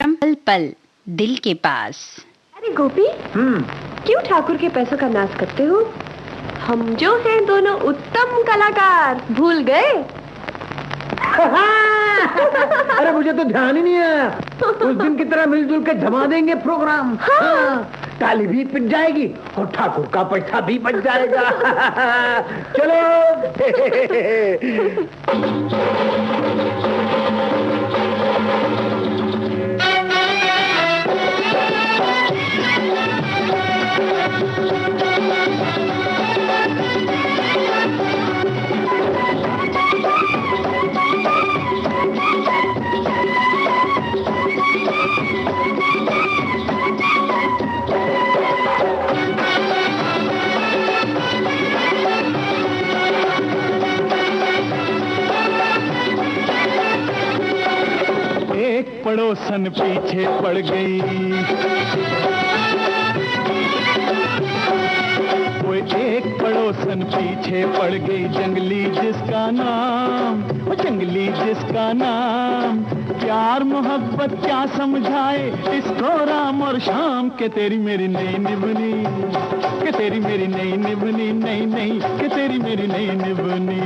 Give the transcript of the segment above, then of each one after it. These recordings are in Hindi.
कार्यक्रम पल पल दिल के पास। अरे गोपी, क्यों ठाकुर के पैसों का नाश करते हो? हम जो हैं दोनों उत्तम कलाकार, भूल गए? अरे मुझे तो ध्यान ही नहीं है। उस दिन की तरह मिलजुल के जमा देंगे प्रोग्राम। हाँ। ताली भी पिट जाएगी और ठाकुर का पैसा भी बच जाएगा। चलो। पड़ोसन पीछे पड़ गई, वो एक पड़ोसन पीछे पड़ गई, जंगली जिसका नाम, वो जंगली जिसका नाम। प्यार मोहब्बत क्या समझाए इसको राम और शाम, के तेरी मेरी नई निभनी, के तेरी मेरी नई निभनी, नई नई के तेरी मेरी नई निभनी।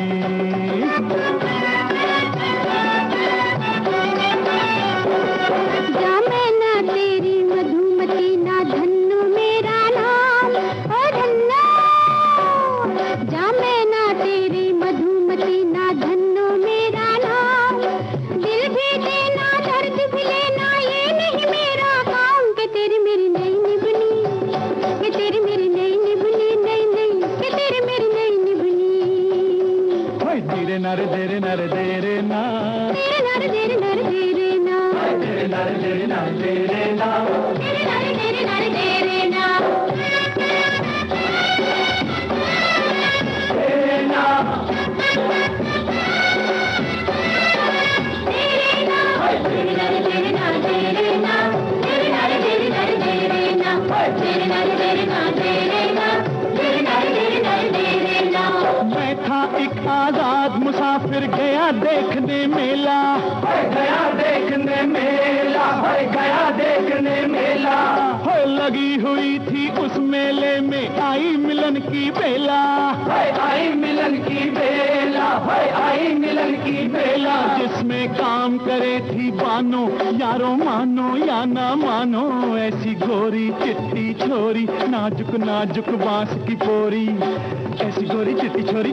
नरे देरे नरे देरे ना, नरे देरे नरे देरे ना, नरे देरे नरे देरे ना, नरे देरे नरे देरे ना, देरे ना, देरे नरे देरे ना, देरे ना, देरे नरे देरे नरे देरे ना, देरे नरे देरे ना, देरे ना, देरे नरे देरे नरे देरे ना। मैं था एक आजाद मुसाफिर, गया देखने मेला, गया देखने मेला, गया देखने मेला। हो लगी हुई थी उस मेले में आई मिलन की बेला, आई मिलन की बेला, आई मिलन की बेला। जिसमें काम करे थी बानो, यारो मानो या ना मानो, ऐसी गोरी चिट्टी छोरी, नाजुक नाजुक बांस की पोरी। ऐसी गोरी चिट्टी छोरी,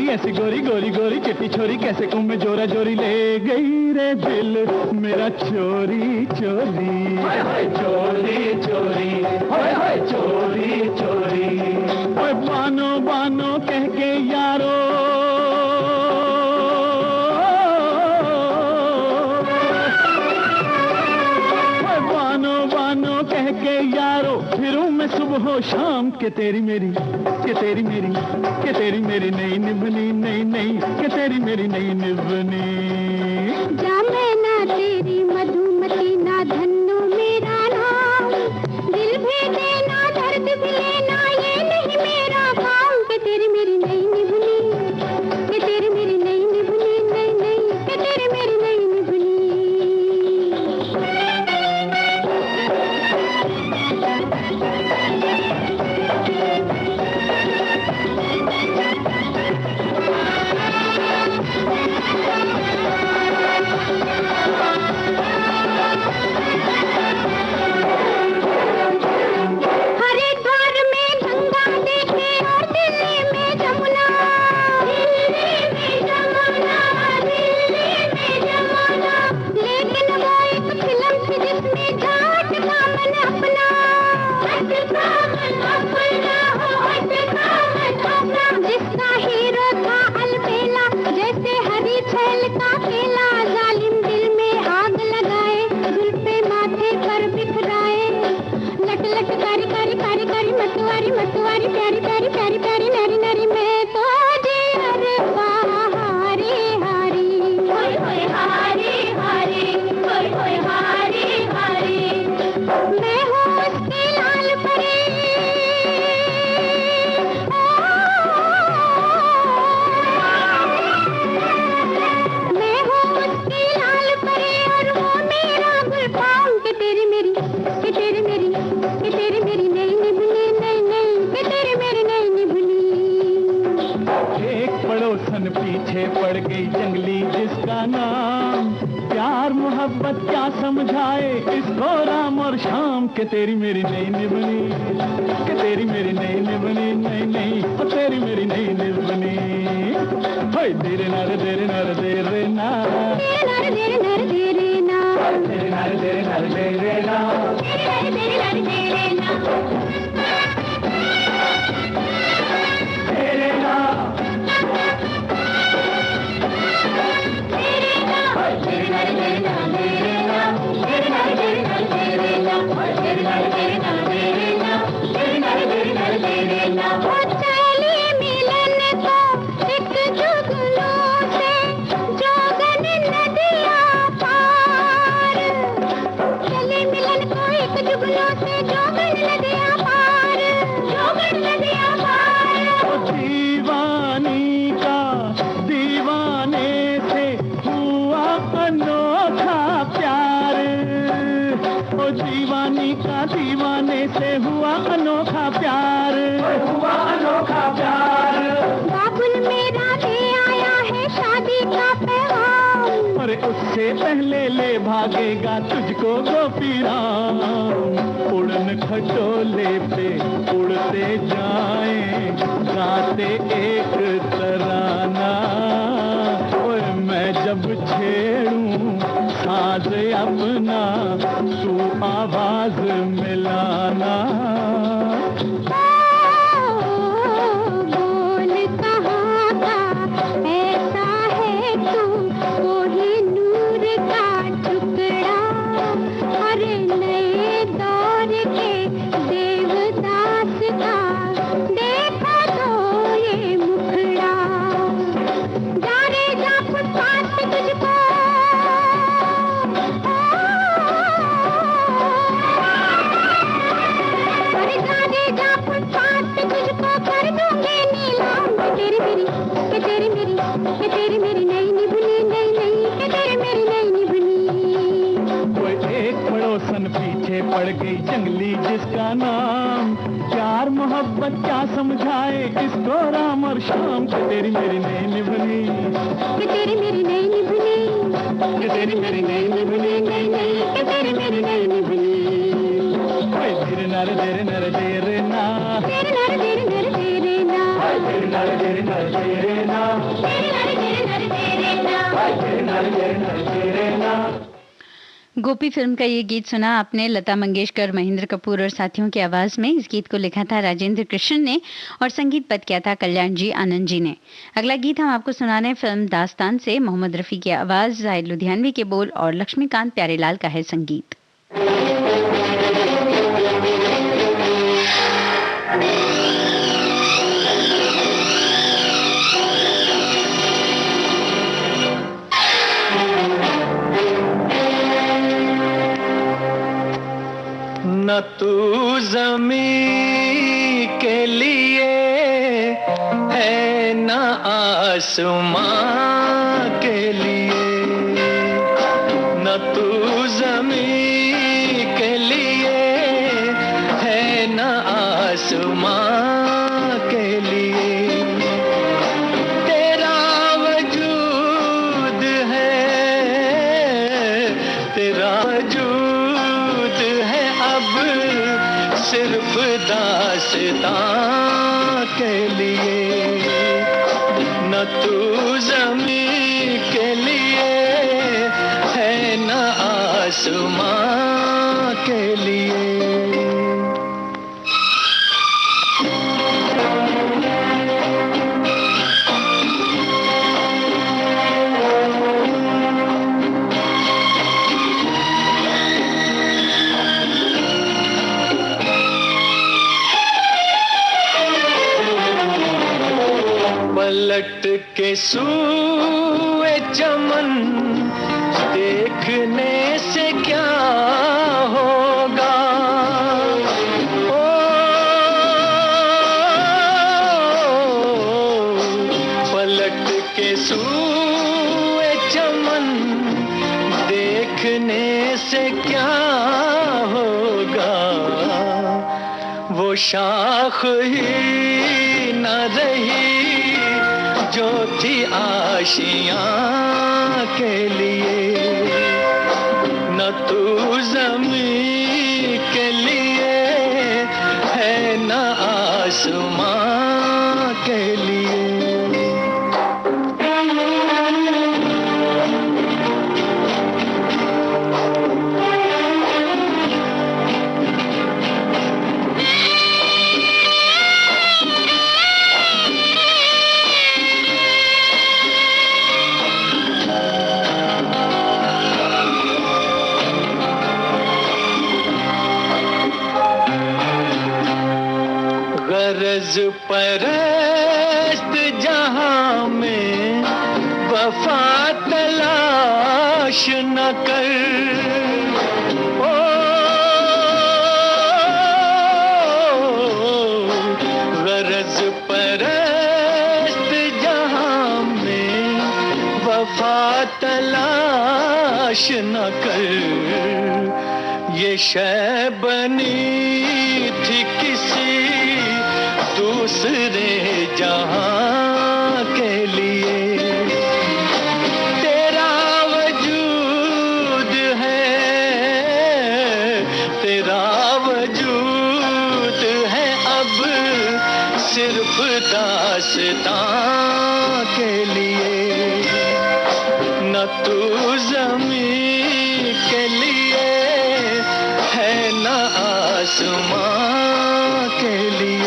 ऐसी गोरी गोरी गोरी चिट्टी छोरी, कैसे कुम में जोरा जोरी ले गई रे दिल मेरा चोरी चोरी, चोरी चोरी, चोरी चोरी। बानो बानो कह के यारो, बानो बानो कह के यारो, फिरूं मैं सुबह शाम, के तेरी मेरी, के तेरी मेरी, के तेरी मेरी नई निभनी, नई नई के तेरी मेरी नई निभनी। जा मैं ना तेरी मधुमती, ना धन्नो मेरा नाम, दिल भी देना दर्द भी लेना, ये नहीं मेरा काम, के तेरी मेरी नई निभनी, के तेरी मेरी नई निभनी, नई नई के तेरी मेरी नई निभनी। कि तेरी मेरी कि तेरी मेरी कि तेरी मेरी नई निभनी नई नई कि तेरी मेरी नई निभनी। एक पड़ोसन पीछे पड़ गई जंगली जिसका नाम प्यार मोहब्बत क्या समझाए इसको राम और शाम के तेरी मेरी नई निभनी के तेरी मेरी नई निभनी नई नई और तेरी मेरी नई निभनी। होय तेरे नर तेरे नर तेरे ना तेरे नर तेरे ना तेरे नर तेरे नर तेरे ना तेरे नर तेरे ना तेरे ना दीवानी का दीवाने से हुआ अनोखा प्यार ओ दीवानी का दीवाने से हुआ अनोखा प्यार हुआ अनोखा प्यार। बाबुल मेरा ले आया है शादी का पैगाम अरे उससे पहले ले भागेगा तुझको गोपी राम। उड़न खटोले पे उड़ते जाएं गाते एक तराना और मैं जब छेड़ूं साज अपना तू आवाज मिलाना। बोल कहाँ का ऐसा है तू कोई नूर का टुकड़ा अरे नए दौर के देवदास का देखा तो ये मुखड़ा। जा रे जा फुटपाथ पे तुझको अरे जा रे जा फुटपाथ पे तुझको कर दूंगी नीलाम कि तेरी मेरी कि तेरी मेरी कि तेरी मेरी नई निभनी नई नई कि तेरी मेरी नई निभनी। कोई एक पड़ोसन पीछे पड़ गई जंगली जिसका नाम प्यार मोहब्बत क्या समझाए इसको राम और शाम के तेरी मेरी नई निभनी कि तेरी मेरी नई निभनी के तेरी मेरी नई निभनी नई नई कि तेरी मेरी नई निभनी। तेरे नर तेरे नर तेरे ना तेरे नर तेरे नर तेरे ना तेरे नर तेरे नर तेरे ना तेरे नर तेरे नर तेरे ना तेरे नर तेरे नर तेरे ना। गोपी फिल्म का ये गीत सुना आपने लता मंगेशकर, महेंद्र कपूर और साथियों की आवाज में। इस गीत को लिखा था राजेंद्र कृष्ण ने और संगीत पद किया था कल्याण जी आनंद जी ने। अगला गीत हम आपको सुनाने फिल्म दास्तान से। मोहम्मद रफी की आवाज, जाहिद लुधियानवी के बोल और लक्ष्मीकांत प्यारेलाल का है संगीत। न तू ज़मीं के लिए है न आसमां के लिए। न तू ज़मीं के लिए है न आसमां के लिए। तेरा वजूद है, तेरा वजूद है अब सिर्फ दास्तां के लिए। न तू ज़मीं के लिए है न आसमां के लिए। पलट के सूए चमन देखने से क्या होगा। ओ पलट के सूए चमन देखने से क्या शाख ही न रही जो थी आशियां के लिए, न तू ज़मीं के लिए है न आसमां के लिए। गरज परस्त जहां में वफा तलाश न कर, ओ गरज परस्त जहां में वफा तलाश न कर। ये शय बनी थी किसी दूसरे जहां के लिए, तेरा वजूद है, तेरा वजूद है अब सिर्फ दास्तां के लिए, न तू ज़मीं के लिए है न आसमां के लिए।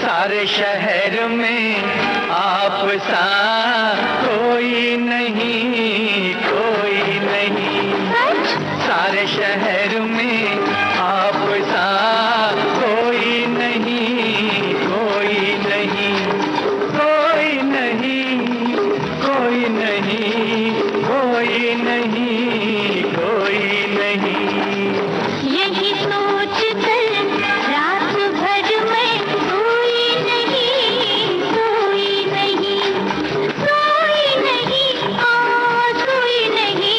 सारे शहर में आप सा कोई नहीं, कोई नहीं। सारे शहर में आप सा कोई नहीं, कोई नहीं, कोई नहीं, कोई नहीं, कोई नहीं, कोई नहीं। यही सोच कर रात भर में कोई नहीं, कोई नहीं, कोई नहीं, कोई नहीं,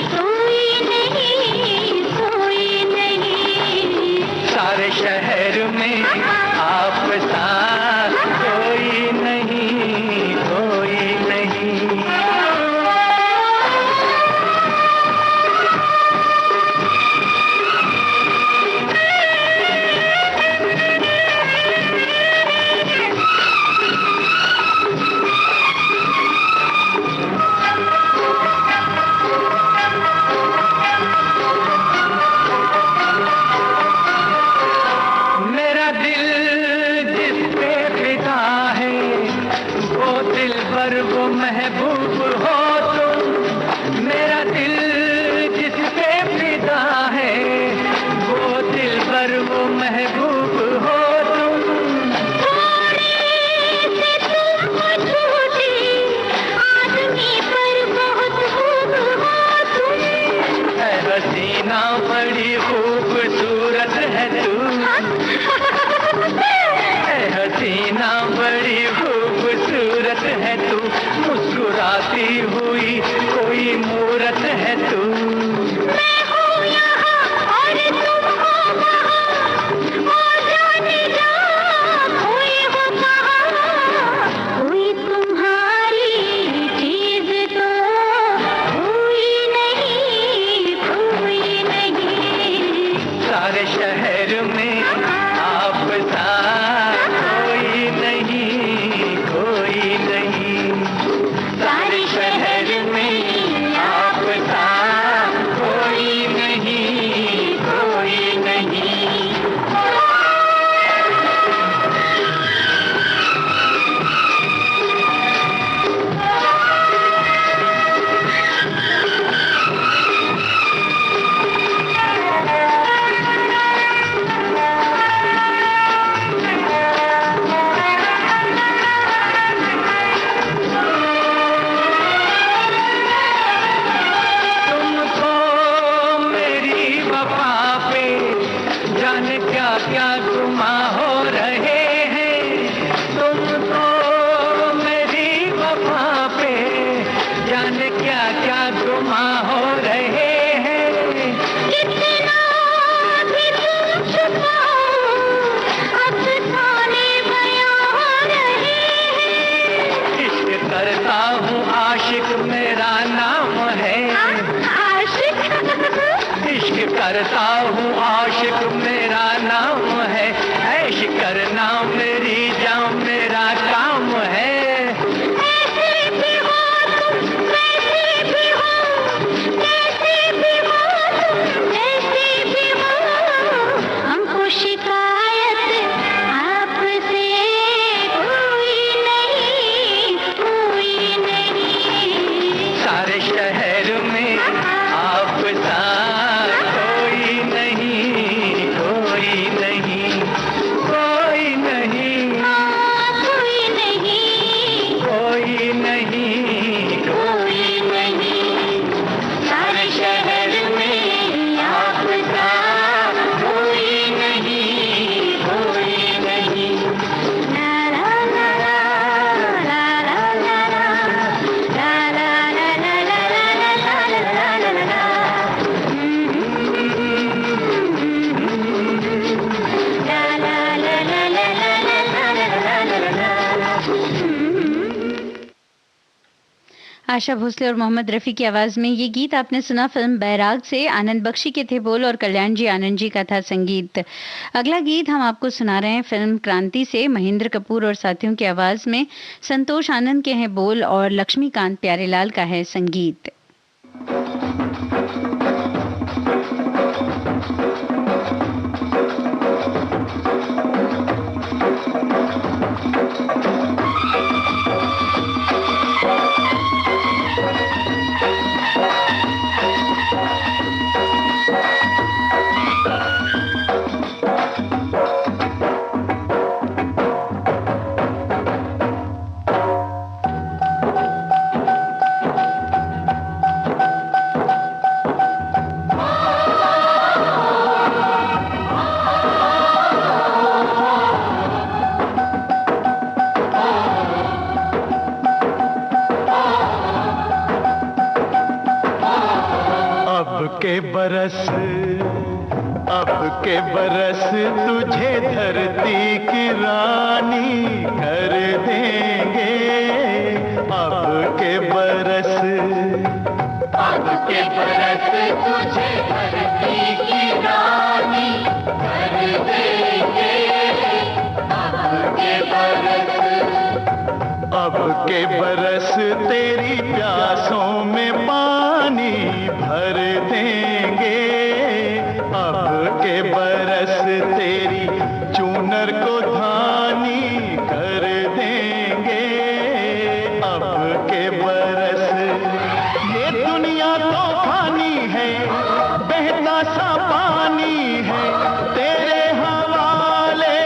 कोई नहीं, कोई नहीं। सारे शहर में आप सा कोई नहीं, कोई नहीं। मेरा दिल जिस पे फिदा है वो दिलबर वो महबूब हो तुम। मेरा दिल जिस पे फिदा है वो दिलबर वो महबूब हो तुम। आदमी पर बहुत खूब हो तुम। है हसीना बड़ी खूबसूरत है तू, है हसीना बड़ी खूबसूरत है तू। मुस्कुराती हो आशा भोसले और मोहम्मद रफ़ी की आवाज़ में ये गीत आपने सुना फिल्म बैराग से। आनंद बख्शी के थे बोल और कल्याण जी आनंद जी का था संगीत। अगला गीत हम आपको सुना रहे हैं फिल्म क्रांति से। महेंद्र कपूर और साथियों की आवाज़ में संतोष आनंद के हैं बोल और लक्ष्मीकांत प्यारेलाल का है संगीत। अब के बरस तुझे धरती की रानी कर देंगे। अब के बरस तुझे धरती की रानी कर देंगे। अब के बरस तेरी प्यासों में पानी भर देंगे। अब के बरस तेरी चूनर को धानी कर देंगे। अब के बरस ये दुनिया तो फानी है, बहता सा पानी है तेरे हवाले।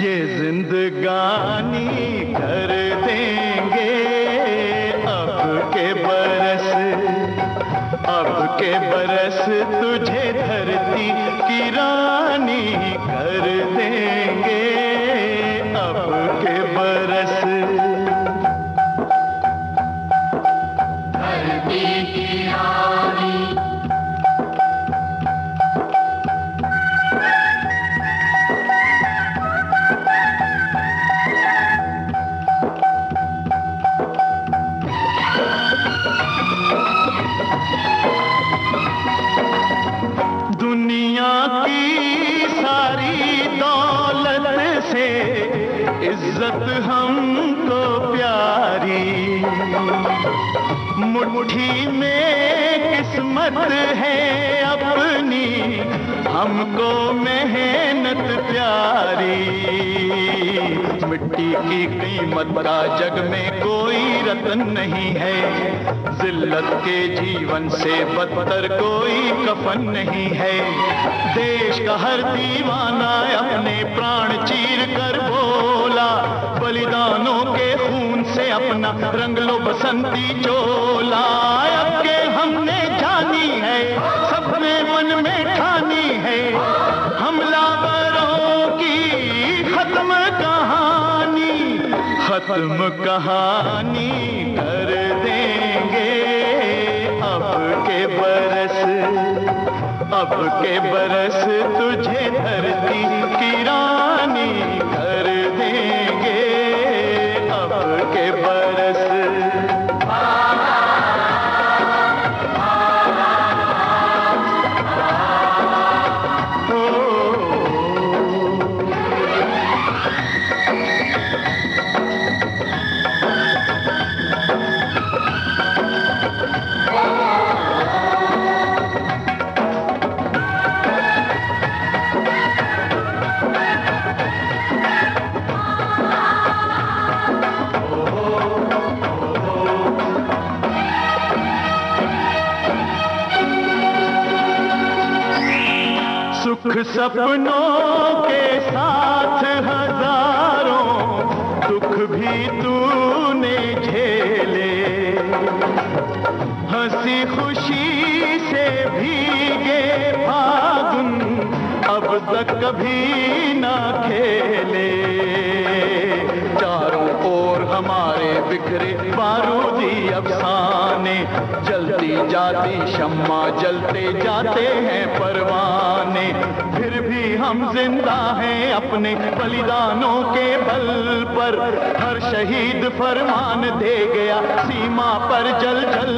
ये जिंदगानी कर देंगे। अब के बरस तुझे धरती की रानी कर देंगे। अब के बरस धरती की रानी। दुनिया की सारी दौलत से इज्जत हमको प्यारी। मुट्ठी में किस्मत है अपनी, हमको मेहनत प्यारी। मिट्टी की कीमत का जग में कोई रतन नहीं है। जिल्लत के जीवन से बदतर कोई कफन नहीं है। देश का हर दीवाना अपने प्राण चीर कर बोला, बलिदानों के खून से अपना रंग लो बसंती चोला। अब के हमने जानी है, सबने मन में ठानी है, हमलावरों की खत्म कहानी कर देंगे। अब के बरस तुझे धरती की रानी कर देंगे। अब के बरस सुख सपनों के साथ हजारों दुख भी तूने झेले। हंसी खुशी से भीगे फागुन अब तक कभी ना खेले। चारों ओर हमारे बिखरे बारूदी अफसाने, जलती जाती शम्मा जलते जाते हैं परवाने, फिर भी हम जिंदा हैं अपने बलिदानों के बल पर। हर शहीद फरमान दे गया सीमा पर जल जल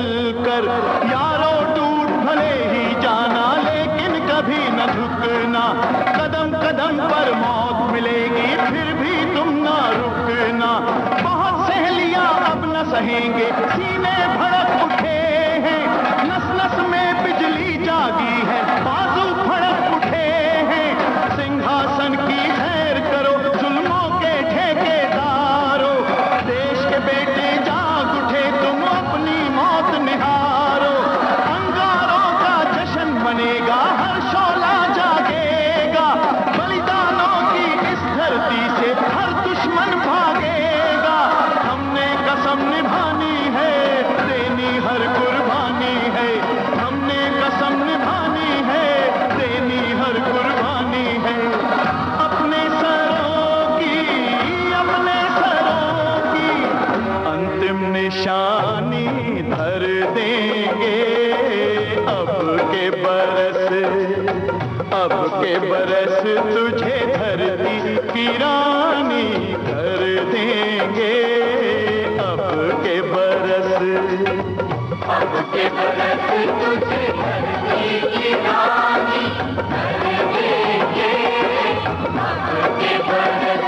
कर, यारों टूट भले ही जाना लेकिन कभी न झुकना, कदम कदम पर मौत मिलेगी फिर भी तुम ना रुकना। बहुत सह लिया अब न सहेंगे, सीने भड़क उठे हैं, नस नस में बिजली जागी है, बाजू फड़क उठे हैं। सिंहासन की खैर करो जुल्मों के ठेकेदारों, देश के बेटे जाग उठे तुम अपनी मौत निहारो। अंगारों का जश्न बनेगा, हर शोला जागेगा, बलिदानों की इस धरती से हर दुश्मन भागेगा। हमने कसम निभानी है, देनी हर कुर्बानी है, हमने कसम निभानी है, देनी हर कुर्बानी है। अपने सरों की अंतिम निशानी धर देंगे, अब के बरस तुझे धरती की रानी कर देंगे, अब के बरस तुझे धरती की रानी कर देंगे, अब के बरस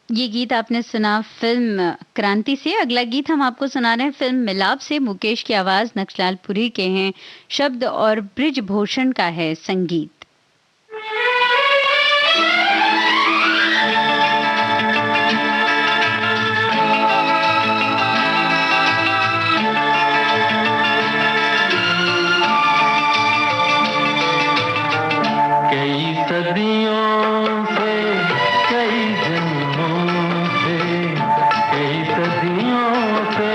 ये गीत आपने सुना फिल्म क्रांति से। अगला गीत हम आपको सुना रहे हैं फिल्म मिलाप से। मुकेश की आवाज नक्सलाल पुरी के हैं, शब्द और ब्रिजभूषण का है संगीत। कई सदियों से, कई जन्मों से, कई सदियों से,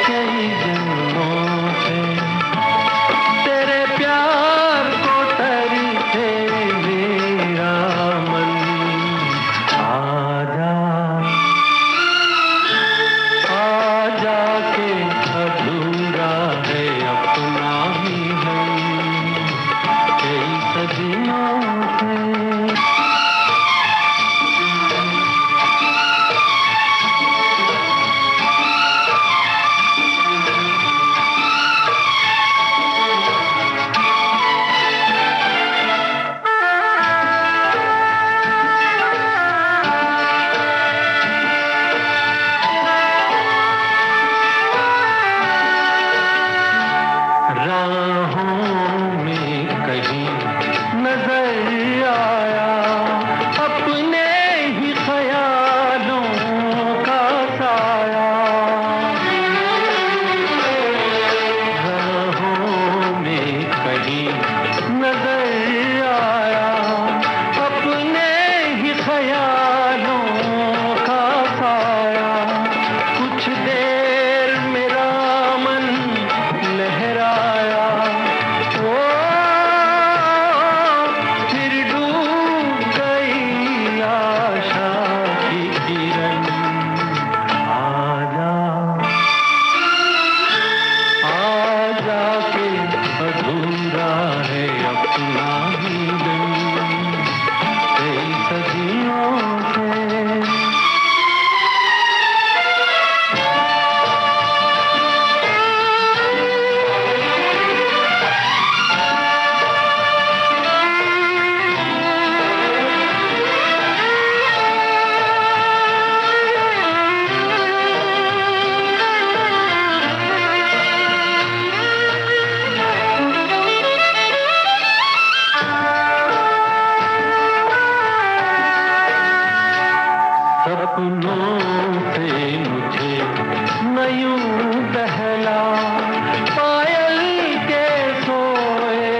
कई जन्मों से तेरे प्यार को तरसे मेरा मन। आजा आजा के अधूरा है अपना ही मन, कई सदियों से। राहों में कहीं नजर आया अपने ही ख्यालों का साया। राहों में कहीं नजर आया अपने ही ख्यालों का साया। कुछ देर मेरा मन लहराया, ओ फिर डूब गई आशा की किरण। आजा आजा के अधूरा है अपना ही दिन, कई सदियों से। सपनों से मुझे न यूं बहला, पायल के सोए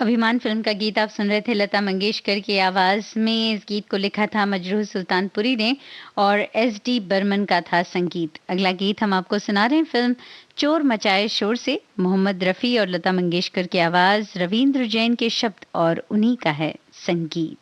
अभिमान फिल्म का गीत आप सुन रहे थे लता मंगेशकर की आवाज में। इस गीत को लिखा था मजरूह सुल्तानपुरी ने और एस.डी. बर्मन का था संगीत। अगला गीत हम आपको सुना रहे हैं फिल्म चोर मचाए शोर से। मोहम्मद रफी और लता मंगेशकर की आवाज, रविंद्र जैन के शब्द और उन्हीं का है संगीत।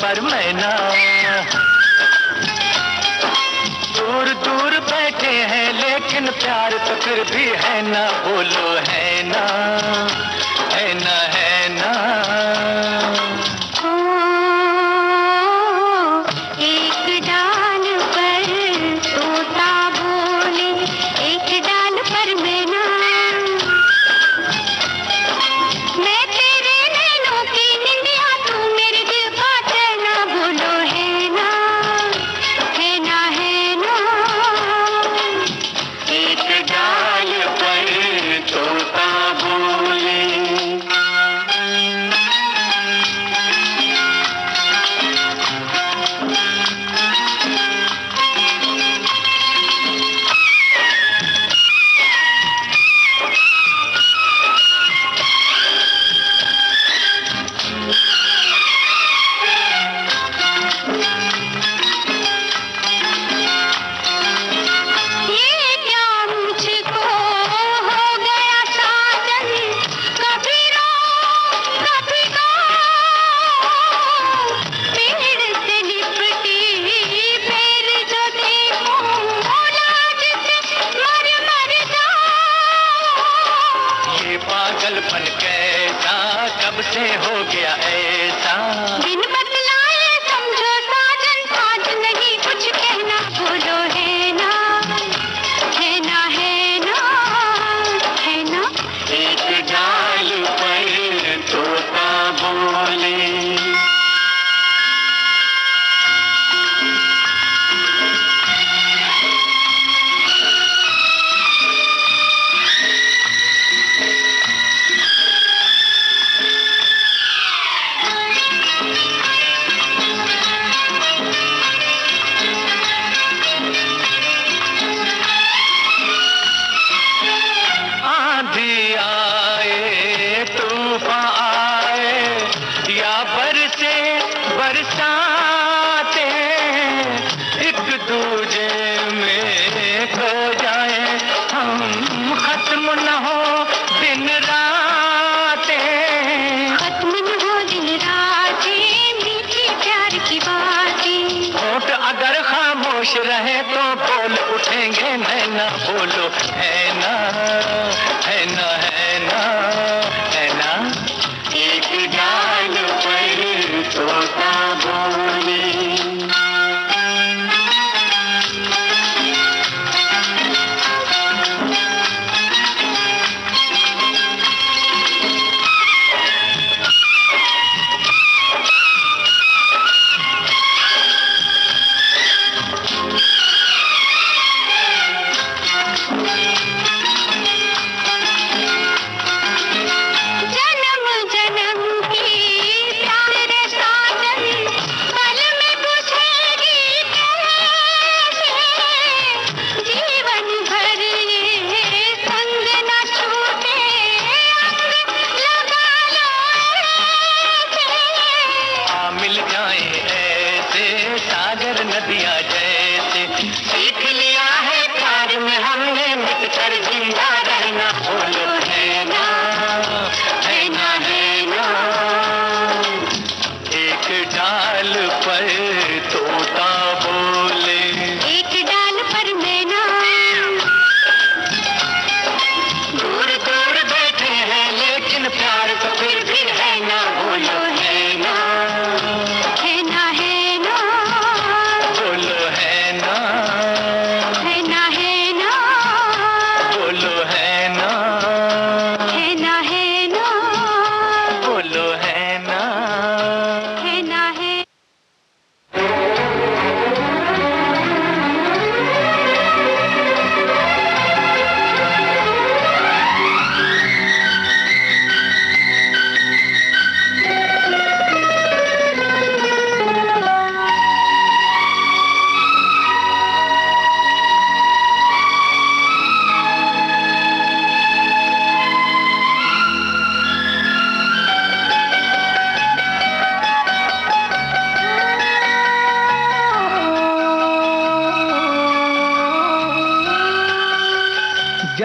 पर मैना दूर दूर बैठे हैं लेकिन प्यार तो फिर भी है ना, बोलो है ना, है ना, है ना। एक डाल पर तोता बोले, एक डाल पर मैना, मैं तेरे नैनों की निंदिया, तू मेरे दिल का चैना, बोलो है ना, है ना, है ना। एक डाल पर तोता बोले। रहे तो बोल उठेंगे नैना, बोलो है ना, है ना, है ना, है ना। एक डाल पर तोता बोले। डाल पर तोता बोले।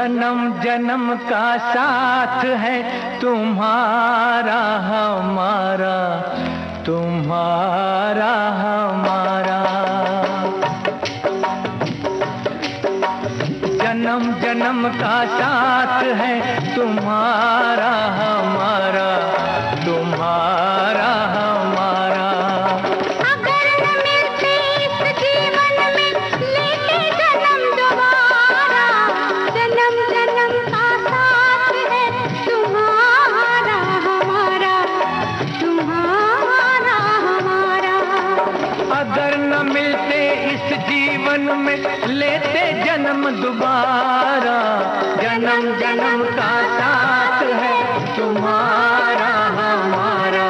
जन्म जन्म का साथ है तुम्हारा हमारा, तुम्हारा हमारा। जन्म जन्म का साथ है तुम्हारा हमारा, तुम्हारा हमारा। अगर न मिलते इस जीवन में लेते जन्म दोबारा, जन्म जन्म का साथ है तुम्हारा हमारा, तुम्हारा हमारा। अगर न मिलते इस जीवन में लेते जन्म दोबारा, जन्म जन्म का साथ है तुम्हारा हमारा,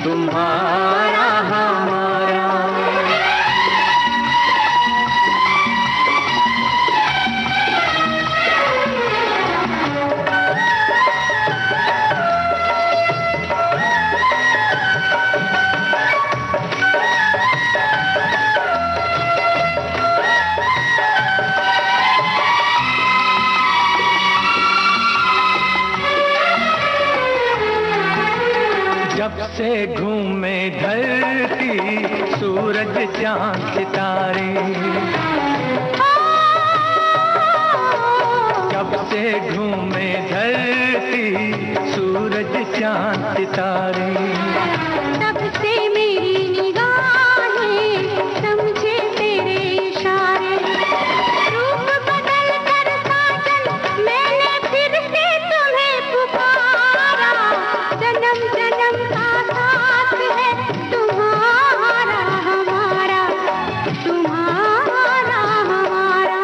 तुम्हारा हमारा। जब से घूमे धरती सूरज चांद सितारे, जब से घूमे धरती सूरज चांद सितारे। तब से मेरी निगाहें समझे तेरे इशारे, रूप बदल कर साजन मैंने फिर से तुम्हें पुकारा। जन्म जन्म का साथ है तुम्हारा हमारा, तुम्हारा हमारा।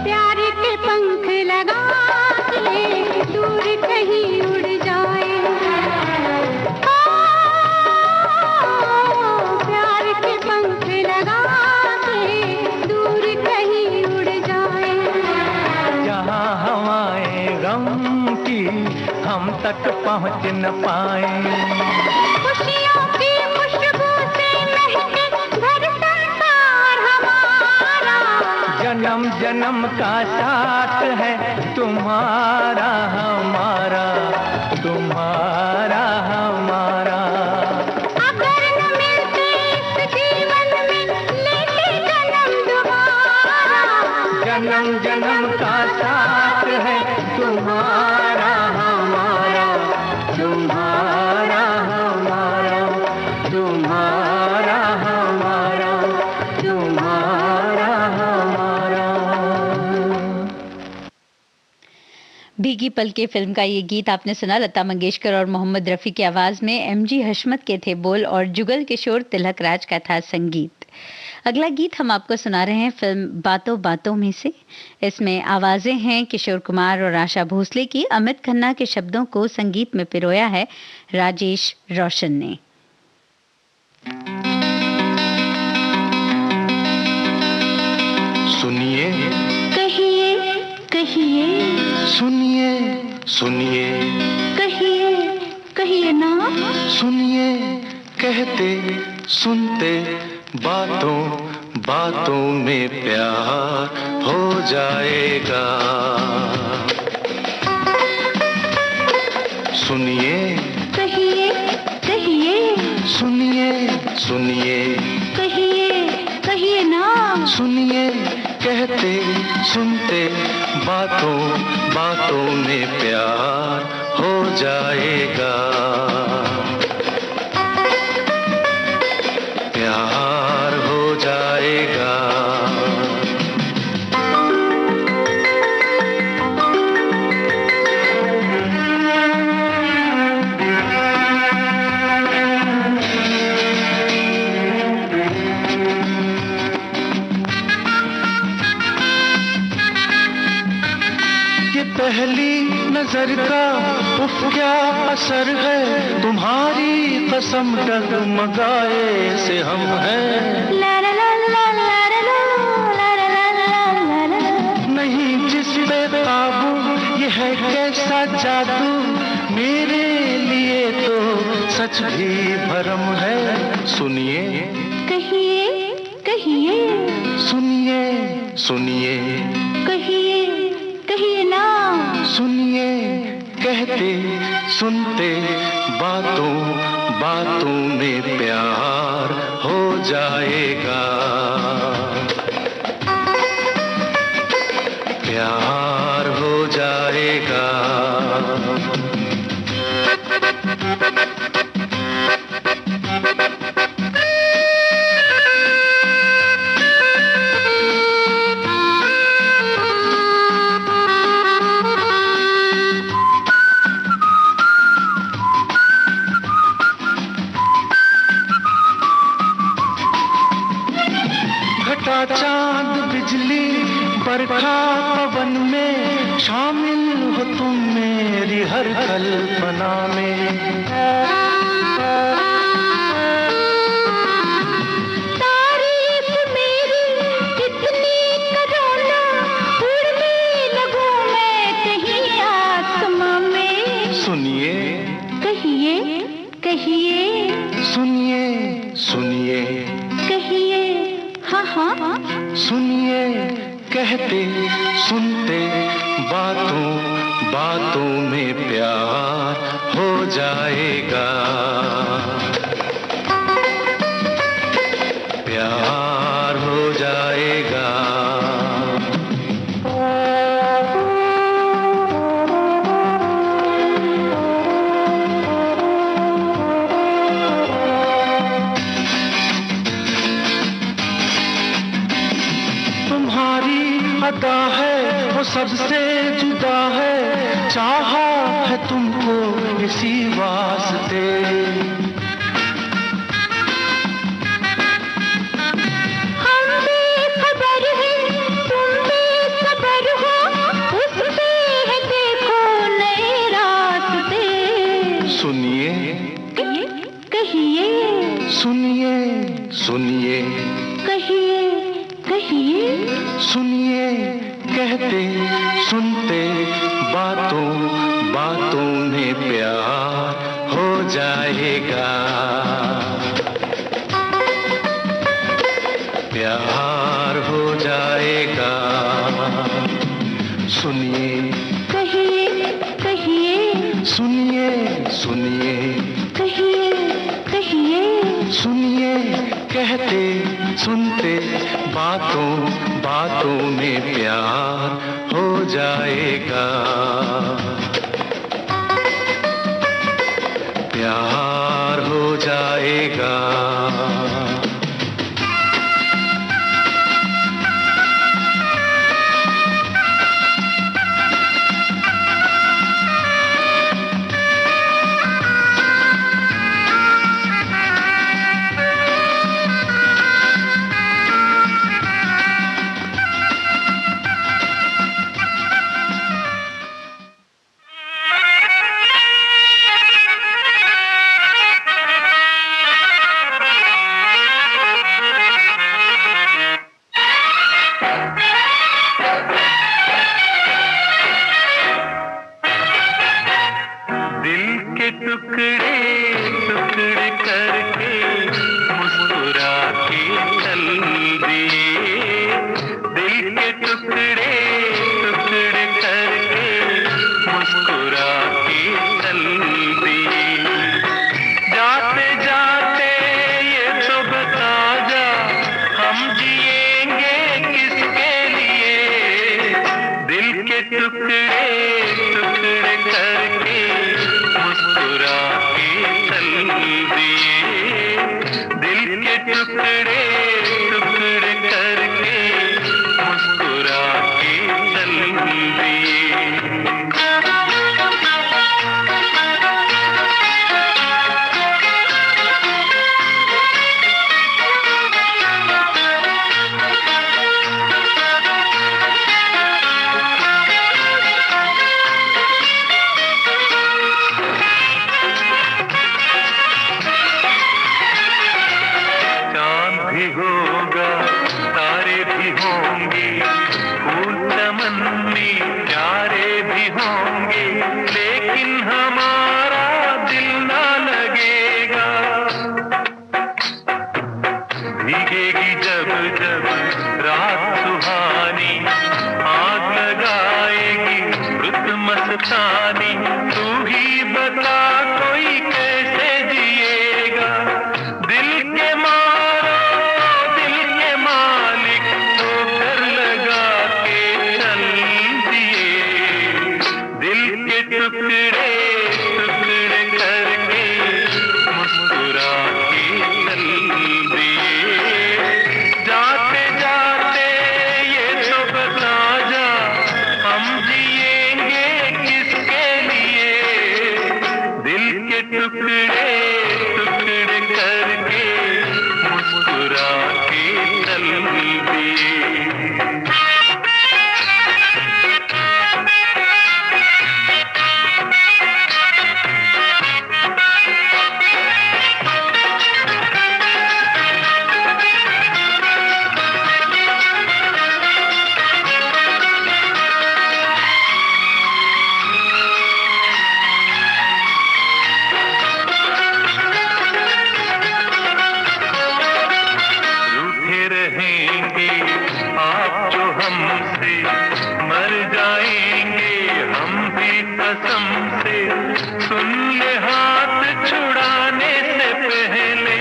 प्यार के पंख लगा के दूर कहीं उड़ जाए, प्यार के पंख लगा के दूर कहीं उड़ जाए। जहाँ हवाएं गम की हम तक पहुँच न पाए, खुशियों की खुशबू से महके घर संसार हमारा। जन्म जन्म का साथ है तुम्हारा हमारा, तुम्हारा हमारा। अगर न मिलते इस जीवन में लेते जन्म दोबारा, जन्म जन्म का साथ है तुम्हारा हमारा, तुम्हारा हमारा, तुम्हारा हमारा, तुम्हारा हमारा। भीगी पलके फिल्म का ये गीत आपने सुना। लता मंगेशकर और मोहम्मद रफ़ी की आवाज में एमजी हशमत के थे बोल और जुगल किशोर तिलक राज का था संगीत। अगला गीत हम आपको सुना रहे हैं फिल्म बातों बातों में से। इसमें आवाजें हैं किशोर कुमार और आशा भोसले की। अमित खन्ना के शब्दों को संगीत में पिरोया है राजेश रोशन ने। सुनिए कहिए कहिए सुनिए सुनिए कहिए कहिए ना। सुनिए कहते सुनते बातों बातों में प्यार हो जाएगा। सुनिए कहिए कहिए सुनिए सुनिए कहिए कहिए ना। सुनिए कहते सुनते बातों बातों में प्यार हो जाएगा। प्यार हो जाएगा। पहली नजर का उफ क्या असर है, तुम्हारी कसम डगमगाए से हम हैं। नहीं जिस पे काबू ये है कैसा जादू, मेरे लिए तो सच भी भरम है। सुनिए कहिए कहिए, सुनिए सुनिए, कहिए कहिए ना, सुनिए कहते सुनते बातों बातों में प्यार हो जाएगा, प्यार हो जाएगा। घटा चांद बिजली बरखा पवन में शामिल हो तुम मेरी हर कल्पना में। तारीफ मेरी कितनी करो ना, उड़ने लगूं मैं कहीं आसमां में। सुनिए कहिए कहिए, सुनिए सुनिए, कहिए हाँ हाँ, सुनिए कहते सुनते बातों बातों में प्यार हो जाएगा, प्यार हो जाएगा। तुम्हारी अदा है वो सबसे जुदा है, चाहा है तुमको इसी वास्ते। हम बेखबर हैं तुम बेखबर हो, उस पे है देखो नए रास्ते। सुनिए कहिए सुनिए सुनिए, कहिए कहिए, सुनिए कहते सुनते बातों बातों में प्यार हो जाएगा, प्यार हो जाएगा। सुनिए कहिए कहिए, सुनिए सुनिए, कहिए कहिए, सुनिए कहते सुनते बातों बातों में प्यार हो जाएगा, प्यार हो जाएगा। से मर जाएंगे हम भी कसम से, सुन ले हाथ छुड़ाने से पहले।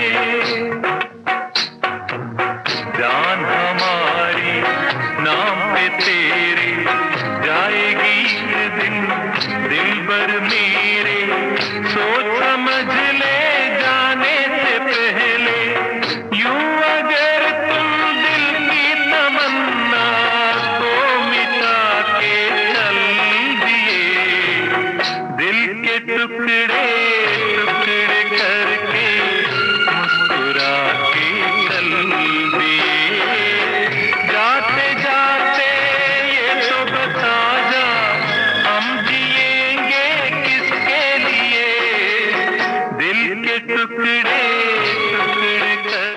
जान हमारी नाम पे तेरे जाएगी ये दिन, दिल भर मेरे सोच समझ ले जाने से पहले। यूं अगर तुम दिल की तमन्ना को मिटा के चल दिए, दिल के टुकड़े टुकड़े करके मुस्कुरा के चल दिए। जाते जाते ये तो बता जा, हम जिएंगे किसके लिए, दिल के टुकड़े टुकड़े कर।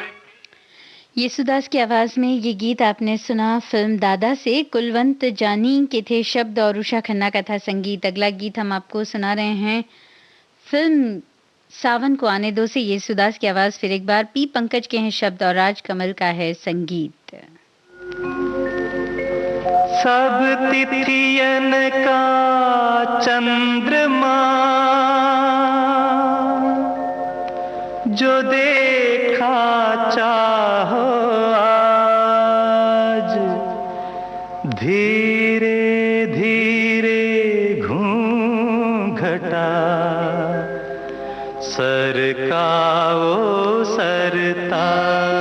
येसुदास की आवाज में ये गीत आपने सुना फिल्म दादा से। कुलवंत जानी के थे शब्द और उषा खन्ना का था संगीत। अगला गीत हम आपको सुना रहे हैं फिल्म सावन को आने दो से। येसुदास की आवाज फिर एक बार, पी पंकज के हैं शब्द और राज कमल का है संगीत। सब तिथियन का चंद्रमा जो देखा चाहो आज, धीरे धीरे घूंघटा सरकाओ सरताज।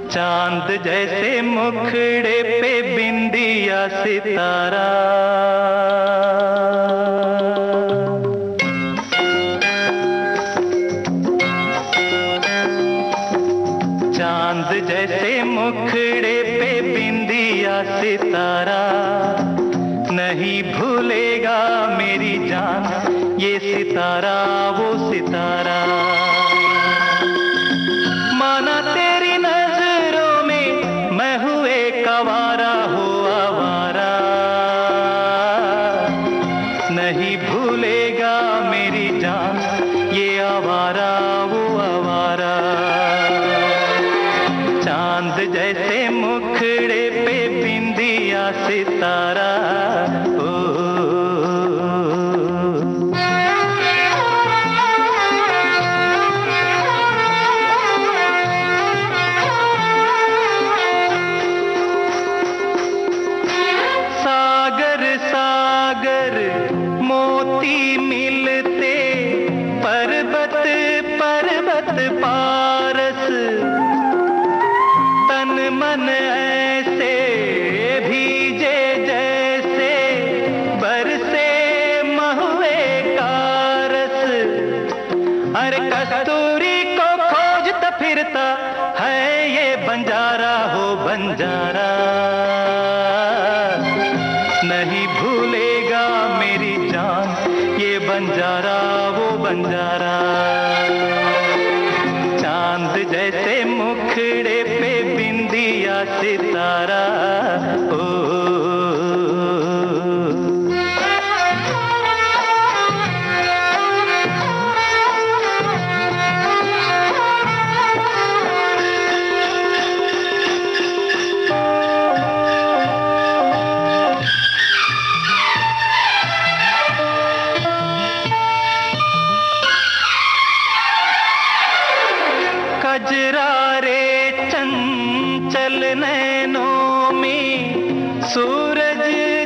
चांद जैसे मुखड़े पे बिंदिया सितारा, चांद जैसे मुखड़े पे बिंदिया सितारा, नहीं भूलेगा मेरी जान ये सितारा वो सितारा। माना तेरी नजरों में मैं हूँ एक आवारा हो आवारा, नहीं भूलेगा मेरी जान ये आवारा वो आवारा। चांद जैसे मुखड़े पे बिंदिया सितारा, पारस तन मन ऐसे भीजे जैसे बरसे महुए कारस। अरे कस्तूरी को खोजता फिरता है ये बंजारा हो बंजारा, नहीं भूलेगा मेरी जान ये बंजारा वो बंजारा। चांद जैसे मुखड़े पे बिंदिया सितारा, कजरारे चंचल नैनों में सूरज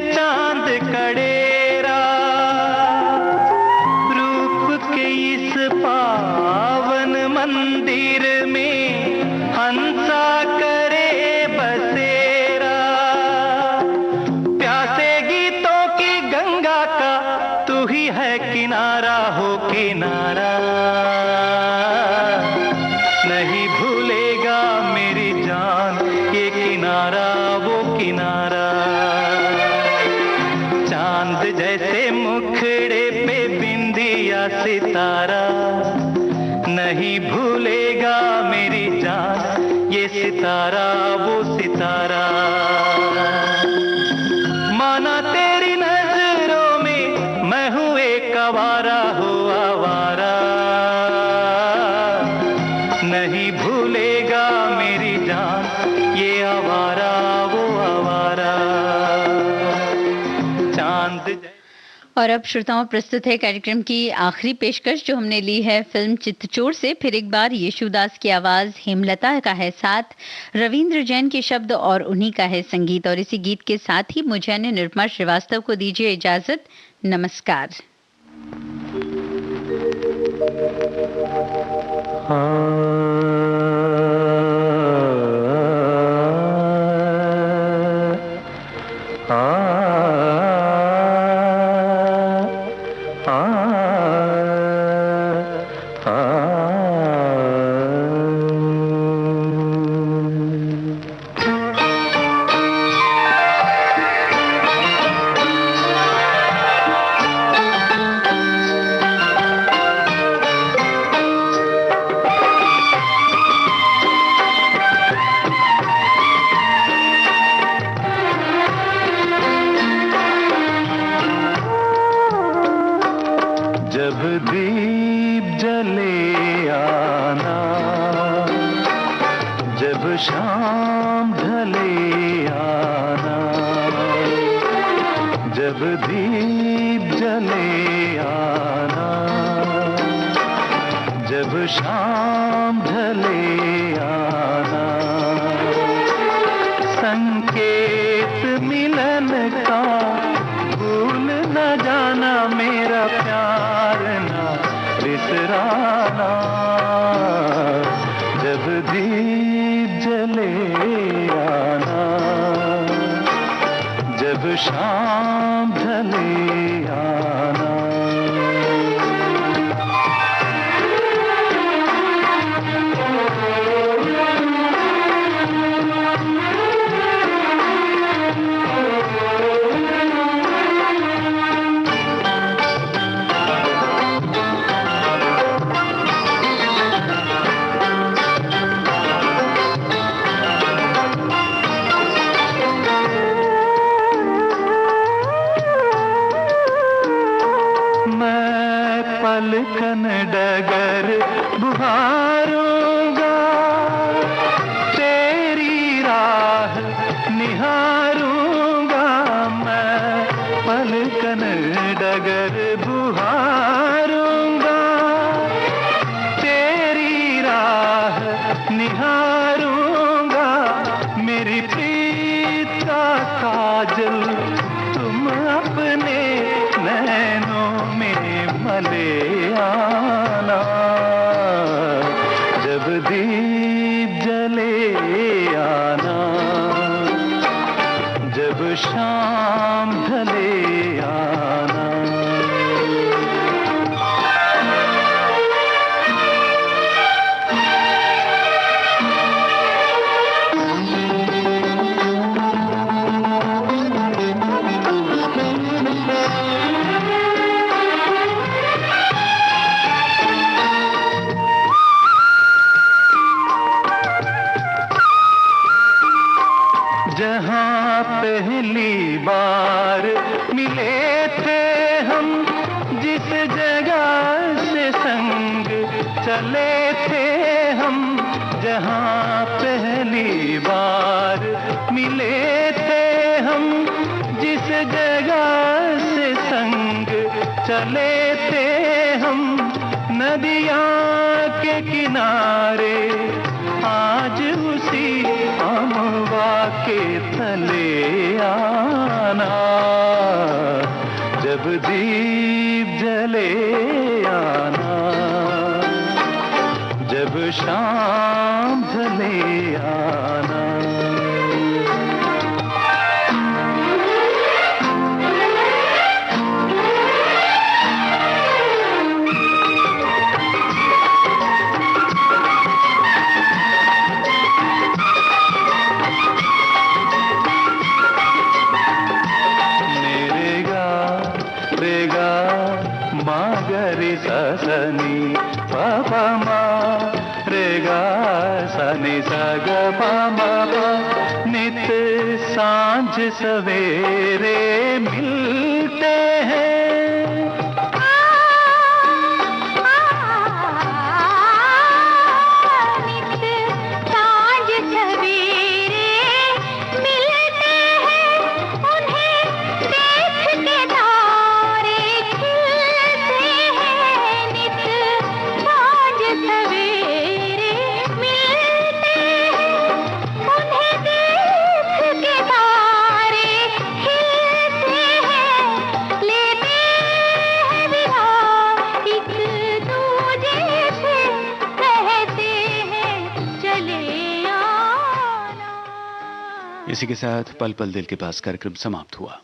चांद कड़ेरा, रूप के इस पावन मंदिर में हंसा करे बसेरा। प्यासे गीतों की गंगा का तू ही है किनारा हो किनारा, नहीं भूलेगा मेरी जान ये किनारा वो किनारा। चांद जैसे मुखड़े पे बिंदिया सितारा, नहीं भूलेगा मेरी जान ये सितारा वो सितारा। माना तेरी नजरों में चांद। और अब श्रोताओं प्रस्तुत है कार्यक्रम की आखिरी पेशकश जो हमने ली है फिल्म चित्तचोर से। फिर एक बार यशुदास की आवाज, हेमलता का है साथ, रविंद्र जैन के शब्द और उन्हीं का है संगीत। और इसी गीत के साथ ही मुझे यानी निरुपमा श्रीवास्तव को दीजिए इजाजत। नमस्कार। पलकन डगर बुहारूंगा, तेरी राह निहारूंगा। मैं पलकन डगर बुहारूंगा, तेरी राह निहारूंगा। मेरी प्रीत का काजल तुम अपने नैनों में मले आना। जब दीप जले आना, जब शाम ढले आना। जहाँ पहली बार मिले थे हम, जिस जगह से संग चले थे हम। जहाँ पहली बार मिले थे हम, जिस जगह से संग चले थे हम। नदियाँ के किनारे आज उसी अमवा के तले आना। जब दीप जले आना, जब शाम ढले आना। सनी पापा मा रे गा सनी सा ग पा मा पा। नित सांझ सवेरे मिलते हैं, नित सांझ सवेरे मिलते हैं। उन्हें देख के इसी के साथ पल पल दिल के पास कार्यक्रम समाप्त हुआ।